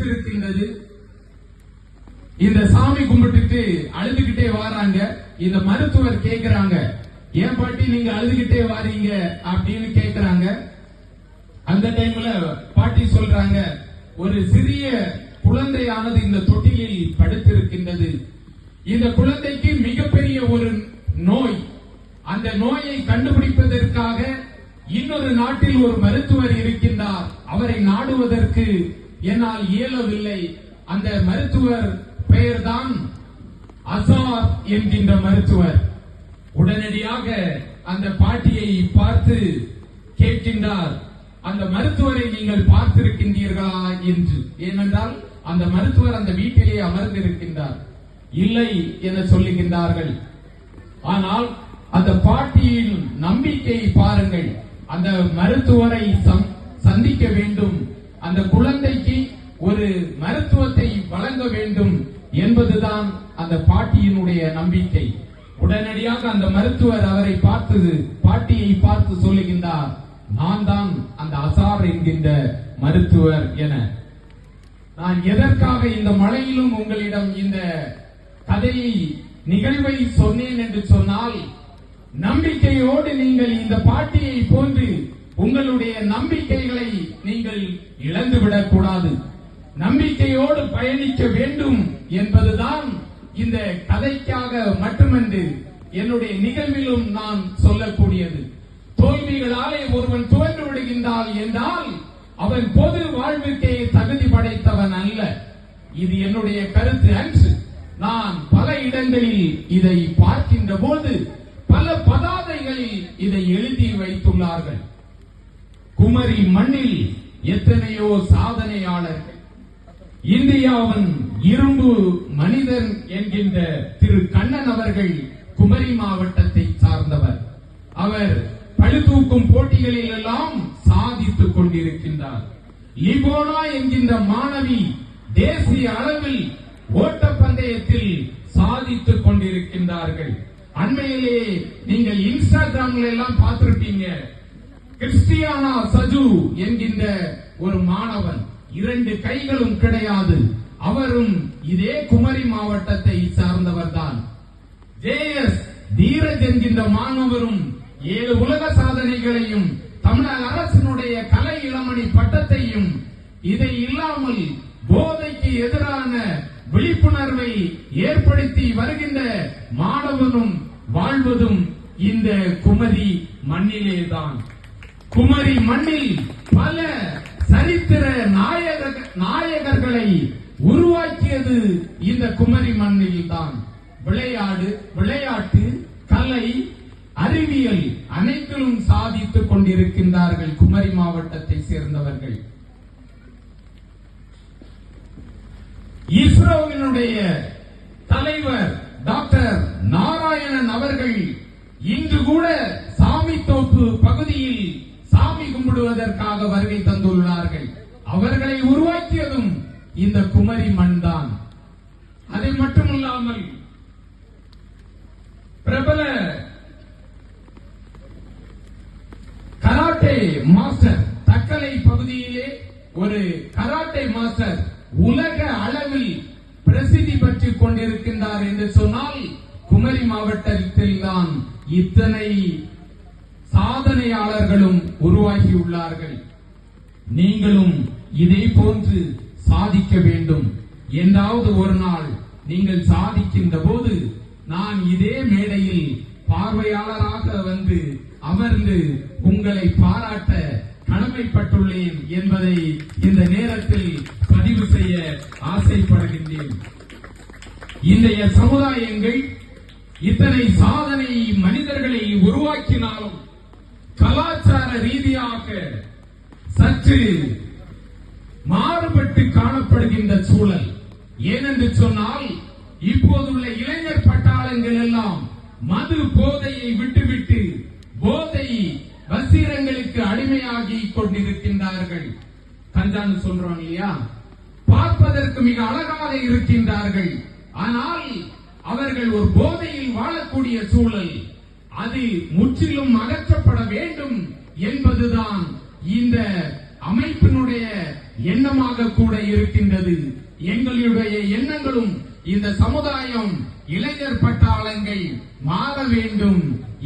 இருக்கின்றது. இந்த சாமி கும்பிட்டுட்டு அழுதுகிட்டே வராங்க. இந்த மருத்துவர் கேக்குறாங்க, ஏன் பாட்டி நீங்க அழுதுகிட்டே வாரீங்க அப்படின்னு கேக்குறாங்க. அந்த டைம்ல பாட்டி சொல்றாங்க, ஒரு சிறிய குழந்தையானது இந்த தொட்டிலில் படுத்திருக்கின்றது. இந்த குழந்தைக்கு மிகப்பெரிய ஒரு நோய். அந்த நோயை கண்டுபிடிப்பதற்காக இன்னொரு நாட்டில் ஒரு மருத்துவர் இருக்கின்றார். அவரை நாடுவதற்கு என்னால் இயலவில்லை. அந்த மருத்துவர் பெயர்தான் அசார் என்கின்ற மருத்துவர். உடனடியாக அந்த பாட்டியை பார்த்து கேட்கின்றார், அந்த மருத்துவரை நீங்கள் பார்த்திருக்கின்றீர்களா என்று. ஏனென்றால் அந்த மருத்துவர் அந்த வீட்டிலே அமர்ந்திருக்கின்றார். இல்லை என சொல்லுகின்றார்கள். ஆனால் அந்த பாட்டியின் நம்பிக்கையை பாருங்கள். அந்த மருத்துவரை சந்திக்க வேண்டும், அந்த குழந்தைக்கு ஒரு மருத்துவத்தை வழங்க வேண்டும் என்பதுதான் அந்த பாட்டியினுடைய நம்பிக்கை. உடனடியாக அந்த மருத்துவர் அவரை பார்த்தது, பாட்டியை பார்த்து சொல்லுகின்றார், நான் தான் அந்த அசார் என்கின்ற மருத்துவர் என. நான் எதற்காக இந்த மழையிலும் உங்களிடம் இந்த கதையை நிகழ்வை சொன்னேன் என்று சொன்னால், நம்பிக்கையோடு நீங்கள் இந்த பாட்டியை போன்று உங்களுடைய நம்பிக்கைகளை நீங்கள் இழந்துவிடக் கூடாது. நம்பிக்கையோடு பயணிக்க வேண்டும் என்பதுதான் இந்த கதைக்காக மட்டுமன்று என்னுடைய நிகழ்விலும் நான் சொல்லக்கூடியது. தோல்விகளாலே ஒருவன் துவண்டு விடுகின்றான் என்றால் அவன் பொது வாழ்வுக்கே தகுதி படைத்தவன் அல்ல. இது என்னுடைய கருத்து அன்று. நான் பல இடங்களில் இதை பார்க்கின்ற போது பல பதாதைகளில் இதை எழுதி வைத்துள்ளார்கள். குமரி மண்ணில் எத்தனையோ சாதனையாளர்கள். இந்தியாவின் இரும்பு மனிதன் என்கின்ற திரு கண்ணன் அவர்கள் குமரி மாவட்டத்தை சார்ந்தவர். அவர் பளுதூக்கும் போட்டிகளில் எல்லாம் சாதித்துக் கொண்டிருக்கின்றார். லிபோனா என்கின்ற மாணவி தேசிய அளவில் ஓட்டப்பந்தயத்தில் சாதித்துக் கொண்டிருக்கின்றார்கள். அண்மையிலே நீங்கள் இன்ஸ்டாகிராம்ல எல்லாம் பார்த்திருப்பீங்க, கிறிஸ்டியானா சஜு என்கின்ற ஒரு மாணவன், 2 கைகளும் கிடையாது. அவரும் இதே குமரி மாவட்டத்தை சார்ந்தவர் தான். ஜேஎஸ் தீரஜ் என்கின்ற மாணவரும் 7 உலக சாதனைகளையும் தமிழக அரசினுடைய கலை இளமணி பட்டத்தையும், இதை இல்லாமல் போதைக்கு எதிரான விழிப்புணர்வை ஏற்படுத்தி வருகின்ற மாணவனும் வாழ்வதும் இந்த குமரி மண்ணிலேதான். குமரி மண்ணில் பல சரித்திர நாயகர்களை உருவாக்கியது இந்த குமரி மண்ணில் தான். விளையாட்டு, கலை, அறிவியல் அனைத்திலும் சாதித்துக் கொண்டிருக்கின்றார்கள் குமரி மாவட்டத்தை சேர்ந்தவர்கள். இஸ்ரோவினுடைய தலைவர் டாக்டர் நாராயணன் அவர்கள் இன்று கூட சாமித்தோப்பு பகுதியில் சாமி கும்பிடுவதற்காக வருகை தந்துள்ளார்கள். அவர்களை உருவாக்கியதும் இந்த குமரி மண் தான். அதை மட்டுமில்லாமல் பிரபல கராட்டே மாஸ்டர், தக்கலை பகுதியிலே ஒரு கராட்டே மாஸ்டர் உலக அளவில் பிரசித்தி பெற்றுக் கொண்டிருக்கின்றார் என்று சொன்னால் குமரி மாவட்டத்தில் தான் இத்தனை சாதனையாளர்களும் உருவாகியுள்ளார்கள். நீங்களும் இதே போன்று சாதிக்க வேண்டும். என்றாவது ஒரு நாள் நீங்கள் சாதிக்கின்ற போது நான் இதே மேடையில் பார்வையாளராக வந்து அமர்ந்து உங்களை பாராட்ட கடமைப்பட்டுள்ளேன் என்பதை இந்த நேரத்தில் பதிவு செய்ய ஆசைப்படுகின்றேன். இன்றைய சமுதாயங்கள் இத்தனை சாதனை மனிதர்களை உருவாக்கினாலும் கலாச்சார ரீதியாக சற்று மாறுபட்டு காணப்படுகின்ற சூழல். ஏனென்று சொன்னால் இப்போதுள்ள இளைஞர் பட்டாளங்கள் எல்லாம் மது போதையை விட்டுவிட்டு போதை வசீரங்களுக்கு அடிமையாகி கொண்டிருக்கின்றார்கள். கஞ்சான்னு சொல்றோம் இல்லையா, பார்ப்பதற்கு மிக அழகாக இருக்கின்றார்கள். ஆனால் அவர்கள் ஒரு போதையில் வாழக்கூடிய சூழல். அது முற்றிலும் அகற்றப்பட வேண்டும் என்பதுதான் இந்த அமைப்பினுடைய எண்ணமாக கூட இருக்கின்றது. எங்களுடைய எண்ணங்களும் இந்த சமுதாயம் இளைஞர் பட்டாளங்கள் மாற வேண்டும்,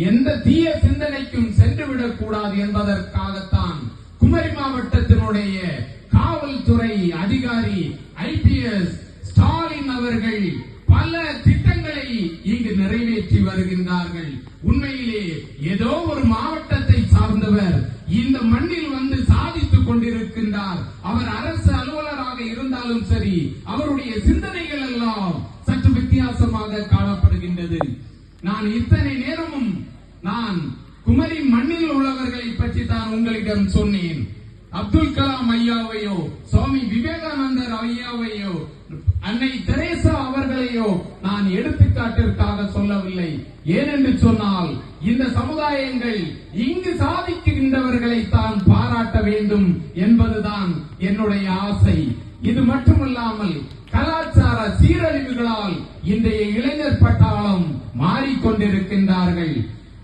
எந்த தீய சிந்தனைக்கும் சென்றுவிடக் கூடாது என்பதற்காகத்தான் குமரி மாவட்டத்தினுடைய காவல்துறை அதிகாரி IPS ஸ்டாலின் அவர்கள் பல திட்டங்களை இங்கு நிறைவேற்றி வருகின்றார்கள். உண்மையிலே ஏதோ ஒரு மாவட்டத்தை சார்ந்தவர் இந்த மண்ணில் வந்து சாதித்துக் கொண்டிருக்கின்றார். அவர் அரசு அலுவலராக இருந்தாலும் சரி, அவருடைய சிந்தனைகள் எல்லாம் சற்று வித்தியாசமாக காணப்படுகின்றது. நான் இத்தனை நேரமும் நான் குமரி மண்ணில் உள்ளவர்களை பற்றி தான் உங்களிடம் சொன்னேன். அப்துல் கலாம் ஐயாவையோ, சுவாமி விவேகானந்தர் ஐயாவையோ, அன்னை தெரேசா அவர்களையோ நான் எடுத்துக்காட்டிற்காக சொல்லவில்லை. ஏனென்று சொன்னால் இந்த சமுதாயங்கள் இங்கு சாதிக்கின்றவர்களை தான் பாராட்ட வேண்டும் என்பதுதான் என்னுடைய ஆசை. இது மட்டுமல்லாமல் கலாச்சார சீரழிவுகளால் இன்றைய இளைஞர் பட்டாளம் மாறிக்கொண்டிருக்கின்றார்கள்.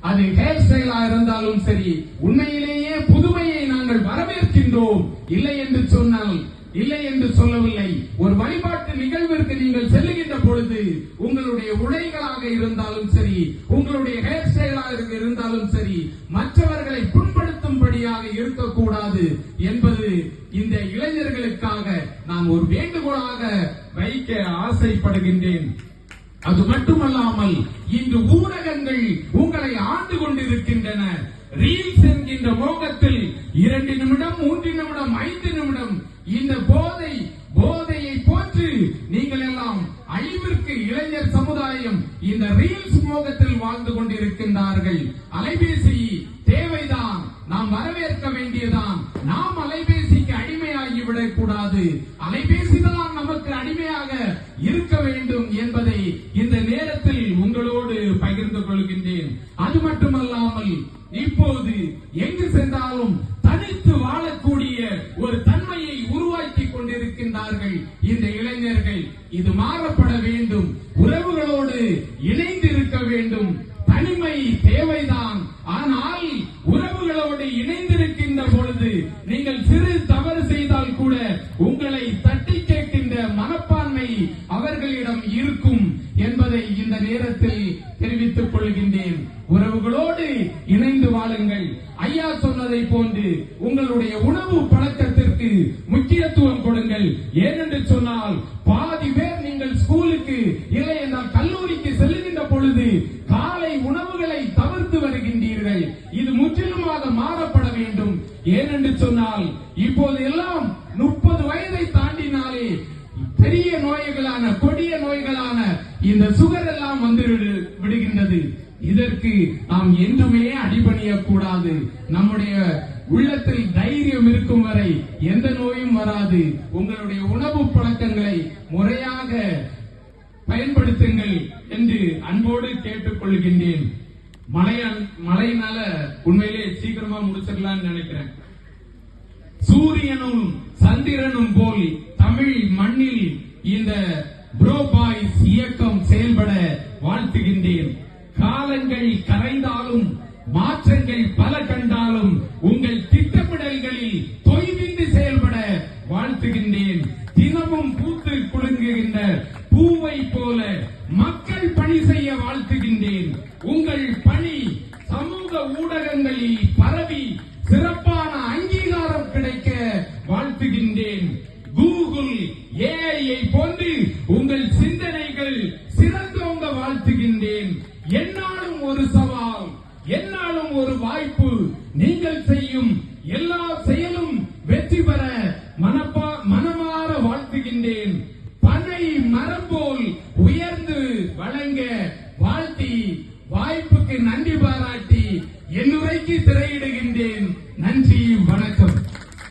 அது ஹேர் ஸ்டைலா இருந்தாலும் சரி, உண்மையிலேயே புதுமையை நாங்கள் வரவேற்கின்றோம். இல்லை என்று சொல்லவில்லை. ஒரு வழிபாட்டு நிகழ்விற்கு நீங்கள் செல்லுகின்ற பொழுது உங்களுடைய உடைகளாக இருந்தாலும் சரி, உங்களுடைய ஹேர் ஸ்டைலாக இருந்தாலும் சரி, மற்றவர்களை புண்படுத்தும்படியாக இருக்கக்கூடாது என்பது இந்த இளைஞர்களுக்காக நான் ஒரு வேண்டுகோளாக வைக்க ஆசைப்படுகின்றேன். அது மட்டுமல்லாமல் இன்று ஊடகங்கள் உங்களை ஆண்டு கொண்டிருக்கின்றன. ரீல்ஸ் என்கின்ற மோகத்தில் 2 நிமிடம், 3 நிமிடம், 5 நிமிடம் இந்த போதையை போன்று நீங்கள் எல்லாம் அழிவிற்கு இளைஞர் சமுதாயம் இந்த ரீல்ஸ் மோகத்தில் வாழ்ந்து கொண்டிருக்கின்றார்கள். அலைபேசி தேவைதான், நாம் வரவேற்க வேண்டியதான். நாம் அலைபேசிக்கு அடிமையாகிவிடக் கூடாது. அலைபேசிதான் நமக்கு அடிமையாக இருக்க வேண்டும் என்பதை இந்த நேரத்தில் உங்களோடு பகிர்ந்து கொள்கின்றேன். அது மட்டுமல்லாமல் இப்போது எங்கு சென்றாலும் தனித்து வாழக்கூடிய ஒரு தன்மையை உருவாக்கி கொண்டிருக்கின்றார்கள் இந்த இளைஞர்கள். இது மாறப்பட வேண்டும். உறவுகளோடு இணைந்து இருக்க வேண்டும். தனிமை தேவைதான். ஆனால் உறவுகளோடு இணைந்திருக்கின்ற பொழுது நீங்கள் சிறு தவறு செய்தால் கூட உங்களை தட்டி கேட்கின்ற மனப்பான்மை அவர்களிடம் இருக்கும் என்பதை இந்த நேரத்தில் தெரிவித்துக் கொள்கின்றேன். உறவுகளோடு இணைந்து வாழுங்கள். ஐயா சொன்னதை போன்று உங்களுடைய உணவு பழக்கத்திற்கு முக்கியத்துவம் கொடுங்கள். ஏனென்று சொன்னால் பாதி பேர் நீங்கள் ஸ்கூலுக்கு இல்லை என்றால் கல்லூரிக்கு செல்லுகின்ற பொழுது காலை உணவுகளை தவிர்த்து வருகின்றீர்கள். இது முற்றிலுமாக மாறப்பட வேண்டும். ஏனென்று சொன்னால் இப்போது எல்லாம் 30 வயதை தாண்டினாலே பெரிய நோய்களான, கொடிய நோய்களான இந்த சுகர் எல்லாம் வந்து விடுகின்றது. இதற்கு நாம் என்றுமே அடிபணியக் கூடாது. நம்முடைய உள்ளத்தில் தைரியம் இருக்கும் வரை எந்த நோயும் வராது. உங்களுடைய உணவு பழக்கங்களை முறையாக பயன்படுத்துங்கள் என்று அன்போடு கேட்டுக் கொள்கின்றேன். மழையினால உண்மையிலே சீக்கிரமா முடிச்சிடலாம்னு நினைக்கிறேன். சூரியனும் சந்திரனும் போல் தமிழ் மண்ணில் இந்த ப்ரோ பாய்ஸ் இயக்கம் செயல்பட வாழ்த்துகின்றேன். காலங்கள் கரைந்தாலும் மாற்றங்கள் பல கண்டாலும் உங்கள் திட்டமிடல்களில் தொய்வின்றி செயல்பட வாழ்த்துகின்றேன். தினமும் பூத்து குலுங்குகின்ற பூவை போல மக்கள் பணி செய்ய வாழ்த்துகின்றேன். உங்கள் பணி சமூக ஊடகங்களில் பரவி சிறப்பான அங்கீகாரம் கிடைக்க வாழ்த்துகின்றேன். கூகுள், AI போன்று உங்கள் சிந்தனைகள் சிறந்தோங்க வாழ்த்துகின்றேன். என்னாலும் ஒரு சவால், என்னாலும் ஒரு வாய்ப்பு. நீங்கள் செய்யும் எல்லா